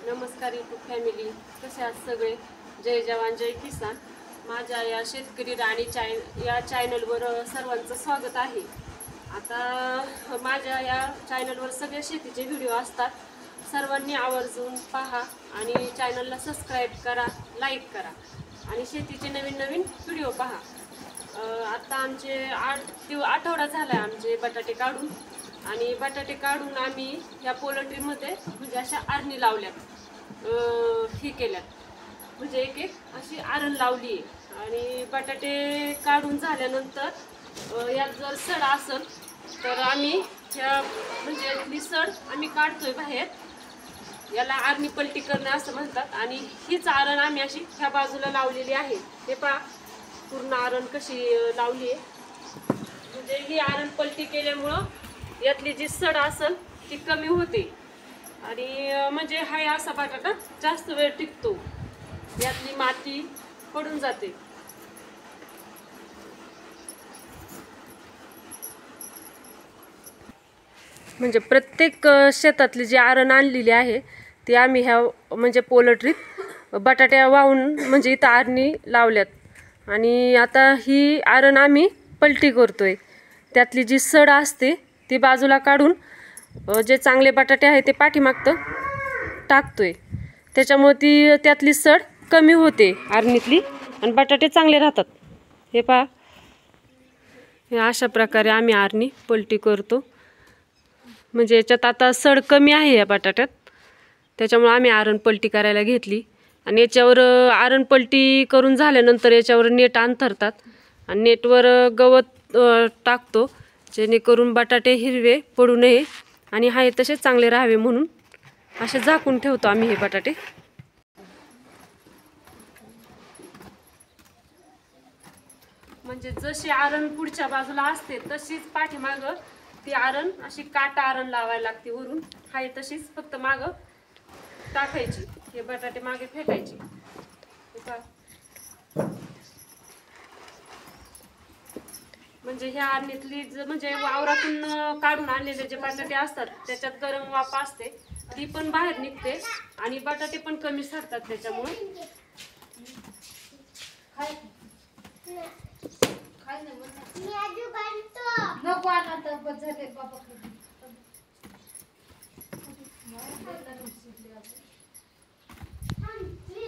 नमस्कार YouTube family, कसे आहात सगळे? जय जवान जय किसान. माझ्या या शेतकरी राणी या चॅनलवर सर्वांचं स्वागत आहे. आता माझ्या या चॅनलवर सगळे शेतीचे व्हिडिओ असतात. सर्वांनी आवर्जून पहा आणि चॅनलला सबस्क्राईब करा, लाईक करा आणि शेतीचे नवीन नवीन व्हिडिओ पहा. आता आमचे 8 आठवडा झाला आमचे बटाटे काढून, आणि बटाटे काढून आम्ही या पोल्ट्रीमध्ये म्हणजे अशा आरणी लावल्यात, ही केल्यात, म्हणजे एक एक अशी आरण लावली आहे. आणि बटाटे काढून झाल्यानंतर यात जर सड असेल तर आम्ही ह्या म्हणजे ही सड आम्ही काढतोय बाहेर. याला आरणी पलटी करणे असं म्हणतात. आणि हीच आरण आम्ही अशी ह्या बाजूला लावलेली आहे. हे पहा पूर्ण आरण कशी लावली आहे. म्हणजे ही आरण पलटी केल्यामुळं यातली जी सड असेल ती कमी होते आणि म्हणजे हा असा बटाटा जास्त वेळ टिकतो. यातली माती पडून जाते. म्हणजे प्रत्येक शेतातली जी आरण आणलेली आहे ती आम्ही ह्या म्हणजे पोल्ट्रीत बटाट्या वाहून म्हणजे इथं आरणी लावल्यात. आणि आता ही आरण आम्ही पलटी करतोय. त्यातली जी सड असते ती बाजूला काढून जे चांगले बटाटे आहे ते पाठीमागतं टाकतोय. त्याच्यामुळे ती त्यातली सड कमी होते आरणीतली आणि बटाटे चांगले राहतात. हे पहा, हे अशा प्रकारे आम्ही आरणी पलटी करतो. म्हणजे याच्यात आता सड कमी आहे या बटाट्यात, त्याच्यामुळे आम्ही आरण पलटी करायला घेतली. आणि याच्यावर आरण पलटी करून झाल्यानंतर याच्यावर नेट अंथरतात आणि नेटवर गवत टाकतो, जेणेकरून बटाटे हिरवे पडू नये आणि हाय तसे चांगले राहावे म्हणून असे झाकून ठेवतो आम्ही हे बटाटे. म्हणजे जशी आरण पुढच्या बाजूला असते तशीच पाठीमागं ती आरण अशी काटा आरण लावायला लागते वरून. हाय तशीच फक्त मागं टाकायची, हे बटाटे मागे फेकायचे. म्हणजे ह्या आरणीतली म्हणजे वावरातून काढून आणलेले जे बटाटे असतात त्याच्यात गरम वाफ असते, ती पण बाहेर निघते आणि बटाटे पण कमी सडतात. त्याच्यामुळे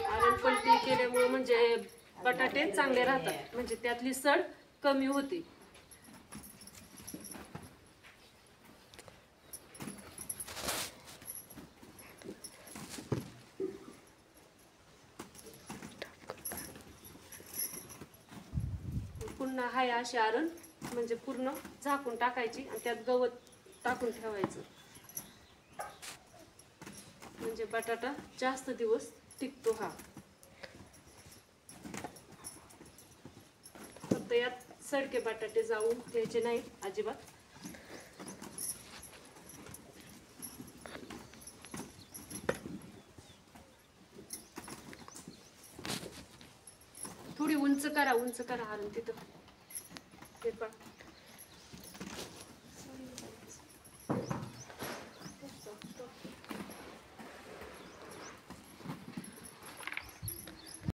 आरण पलटी केल्यामुळे म्हणजे बटाटे चांगले राहतात, म्हणजे त्यातली सड कमी होते. पुन्हा हाय अशी आरण म्हणजे पूर्ण झाकून टाकायची आणि त्यात गवत टाकून ठेवायचं, म्हणजे बटाटा जास्त दिवस टिकतो. हा फक्त यात सडके बटाटे जाऊ द्यायचे नाहीत अजिबात. थोडी उंच करा आरण तिथं. हे पहा,